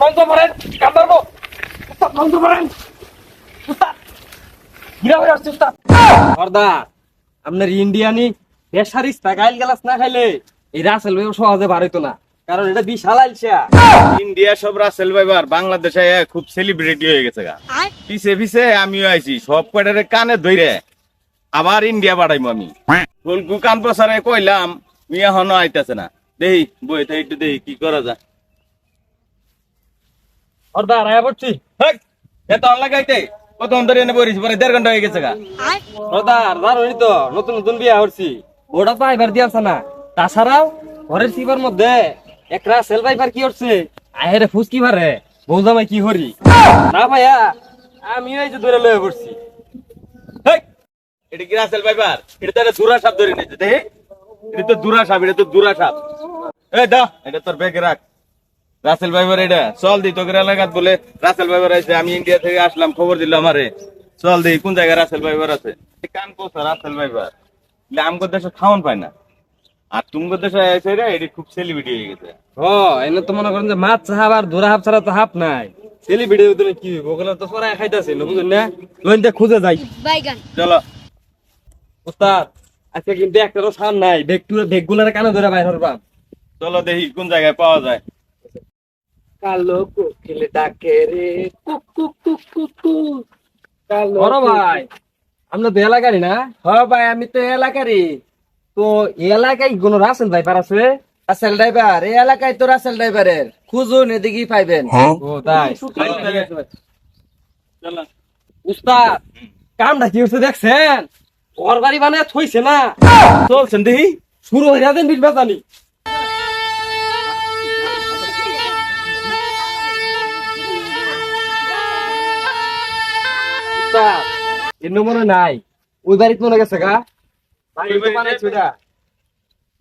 বন্ধ করেন, কামড়াবো। বন্ধ করেন। সর্দার, আপনার ইন্ডিয়ানি বেসারিস গাইল গ্লাস না খাইলে এই রাসেল ভাই সহজে বার হইতো না, কারণ এটা বিশাল আইলসা। ইন্ডিয়া সব রাসেল ভাইবার বাংলাদেশে খুব সেলিব্রিটি হয়ে গেছে গা। পিছে পিছে আমিও আইছি, সব কয়টারে কানে ধইরে আবার ইন্ডিয়া পাঠাইমু আমি। ফুলকু কান প্রসারে কইলাম মিয়া হনো আইতাছে না। দেহি বই থাই একটু দেহি কি করা যায়। সর্দার আয়া পড়ছি। হেই, এত অন লাগাইতে কতক্ষণ ধরে এনে বইরিস, পরে 1.5 ঘন্টা হয়ে গেছে গা। সর্দার জানোই তো নতুন নতুন বিয়া করছি, ওটা তো আইবার দিয়াছে না। তাছাড়াও ঘরের সিবার মধ্যে এক রাসেল ভাইবার কি করছে, আহেরে ফুসকি ভারে বউ জামাই কি হরি না ভাইয়া, আমি এই যে ধরে লয়ে পড়ছি। হেই, এটা কি রাসেল ভাইবার? এটা তো একটা দুরা সাপ ধরে নিয়েছে। দেহি এটা তো দুরা সাপ, এটা তো দুরা সাপ। এই দা, এটা তোর ব্যাগে রাখ। রাসেল ভাইবার এটা চল দি, তোকে এলাকাত বলে রাসেল ভাইবার আছে। আমি ইন্ডিয়া থেকে আসলাম, খবর দিল আমারে। চল দি কোন জায়গায় রাসেল ভাইবার আছে। কান কোসা রাসেল ভাইবার আমগো দেশে খাওয়ান পায় না, আর তুমগো দেশে এসে রে এটি খুব সেলিব্রিটি হয়ে গেছে। ও এনে তো মনে করেন যে মাছ সাহাব আর ধরা হাফ ছাড়া তো হাফ নাই। সেলিব্রিটি তুমি কি ওগুলো তো সরাই খাইতাছিল, বুঝলেন না? লইনটা খুঁজে যাই। বাইগান চলো ওস্তাদ, আজকে কিন্তু একটারও সার নাই, বেগগুলার কানে ধরে বাইর হরবাম। চলো দেখি কোন জায়গায় পাওয়া যায়। কালো কোকিল ডাকে রে cook cook cook cook cook. কালো ভাই, আমরা তো এলাকারই না? হ্যাঁ ভাই, আমি তো এলাকারই। তো এই এলাকায় কোন রাসেল ভাইপার আছে? রাসেল ড্রাইভার এই এলাকায় তো রাসেল ড্রাইভারের খুঁজুন, এদিকেই পাইবেন। ও তাই? চলো উস্তাদ, কামটা কি হচ্ছে দেখছেন? ওর বাড়ি মানে থইছে না, চলছেন দেখি। শুরু হয়ে যাবেন বিল বাজানি। উস্তাদ, এর মনে নাই, ওই বাড়িতে মনে গেছে গা। ভাই ওই বাড়িতে? বানাইছে ওটা।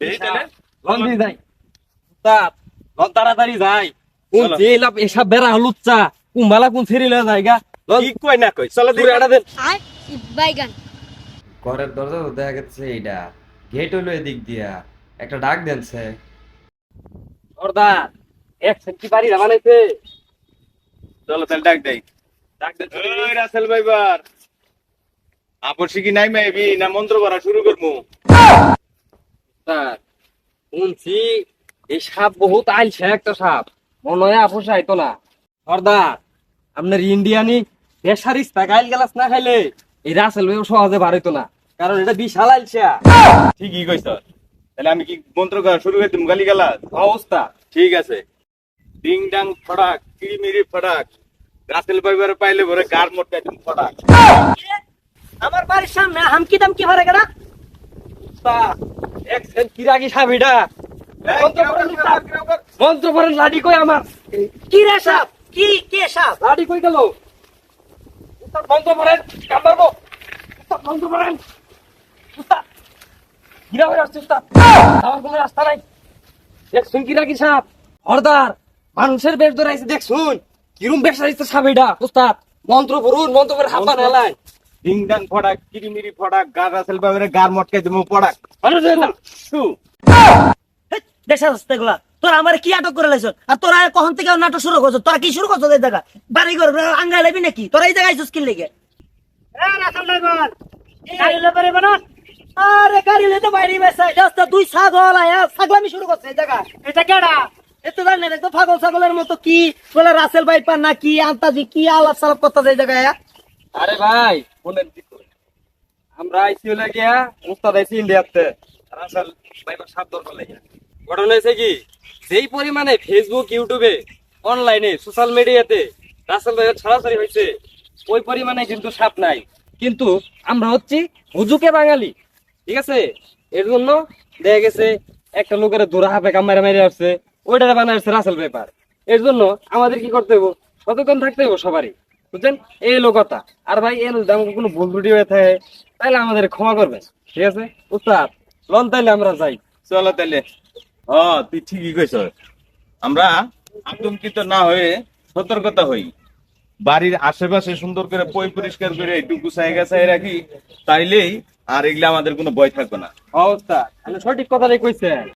দেখি তাহলে। লন দিয়ে যাই। উস্তাদ, লন তাড়াতাড়ি যাই। কোন চলো। যে লাভ এসব বেড়া হলুচ্চা, কুম্বালা কোন ছেড়িলে যায়গা। লন কি কই না কই, চলো দূরে আটা দেন। আর বাইগান ঘরের দরজা তো দেখা গেছে এইটা, গেট হইলো এদিক দিয়া, একটা ডাক দেনছে। সর্দার, এক সেন্টি বাড়ি বানাইছে। চলো তাহলে ডাক দেই। ডাক দেন। ওই রাসেল ভাইবার, আপসি কি নাই মেবি না মন্ত্র করা শুরু করমু? স্যার, শুনছি এই সাপ বহুত আইলছে, একটা সাপ মনে হয় আপোষ আইতো না। সর্দার, আপনার ইন্ডিয়ানি বেসারিস গাইল গ্লাস না খাইলে এই রাসেল ভাই সহজে বার হইতো না, কারণ এটা বিশাল আইলছা। ঠিকই কইছ। তাহলে আমি কি মন্ত্র করা শুরু করে দিম গালি গালাজ? অবস্থা ঠিক আছে। ডিং ডাং ফড়াক, কিরিমিরি ফড়াক, রাসেল ভাইবার পাইলে ভরে গার মোটকা দিম ফড়াক। আমার বাড়ির সামনে হামকি দামকি ভরে গেল। এক সেন্ট কিরাগি সাপ এটা। মন্ত্র করেন লাডি কই আমার, কি রে সাপ? কি কে সাপ? লাডি কই গেল? উস্তাদ, বন্ধ করেন, কামড়াবো। উস্তাদ, বন্ধ করেন। উস্তাদ, গিরা হয়ে আসছে উস্তাদ, আমার কোনো রাস্তা নাই। দেখছুন কিরাগি সাপ? হরদার, মানুষের বেশ ধরে আইছে দেখছুন? কিরম বেশ আইছে সাপ এটা। উস্তাদ, মন্ত্র পড়ুন, মন্ত্র করে হাঁপা নেলাই। ডিং ডাং ফড়াক, কিরিমিরি ফড়াক, গার রাসেল ভাইবারে গার মোটকা দিম পড়াক। মানুষ শু দেশা রাস্তা গুলা তোরা আমার কি আটক করে লাইছ? আর তোরা কখন থেকে নাটক শুরু করছো? তোরা কি শুরু করছো এই জায়গা? বাড়ি ঘর আঙ্গাই লাবি নাকি? তোরা এই জায়গায় আইছিস কি লেগে? গাড়ি লয়ে পারিব না? আরে গাড়ি লয়ে তো বাইরে বেসাই রাস্তা দুই ছাগল আয়া ছাগলামি শুরু করছে এই জায়গা। এটা কেডা? এত জানি না, তো পাগল ছাগলের মতো কি বলে রাসেল ভাই পান না কি আন্তাজি কি আলাপ সালাপ করতে এই জায়গায় আয়া? আরে ভাই বলেন কি করে, আমরা আইসি হলে গিয়া উস্তাদ আইসি ইন্ডিয়াতে রাসেল ভাইবার সাপ দরকার লাগিয়া। ঘটনা হয়েছে কি, যেই পরিমাণে ফেসবুক ইউটিউবে অনলাইনে সোশ্যাল মিডিয়াতে রাসেল ভাইয়ের ছড়াছড়ি হয়েছে, ওই পরিমাণে কিন্তু সাপ নাই। কিন্তু আমরা হচ্ছি হুজুকে বাঙালি, ঠিক আছে? এর জন্য দেখা গেছে একটা লোকের দূরা হাফে কামারে মেরে আসছে, ওইটারে বানায় আসছে রাসেল পেপার। এর জন্য আমাদের কি করতে হইব, সচেতন থাকতে হইব সবারই, বুঝছেন? এই লোকতা। আর ভাই এর যদি আমাকে কোনো ভুল ত্রুটি হয়ে থাকে তাহলে আমাদের ক্ষমা করবেন, ঠিক আছে? উস্তাদ, লন তাইলে আমরা যাই। চলো তাহলে। তুই ঠিকই কইছ। আমরা আতঙ্কিত না হয়ে সতর্কতা হই, বাড়ির আশেপাশে সুন্দর করে পরিষ্কার করে একটু গুছাই গাছাই রাখি, তাইলেই আর এগুলা আমাদের কোনো ভয় থাকবে না। অবস্থা, আমি সঠিক কথাটাই কইছেন।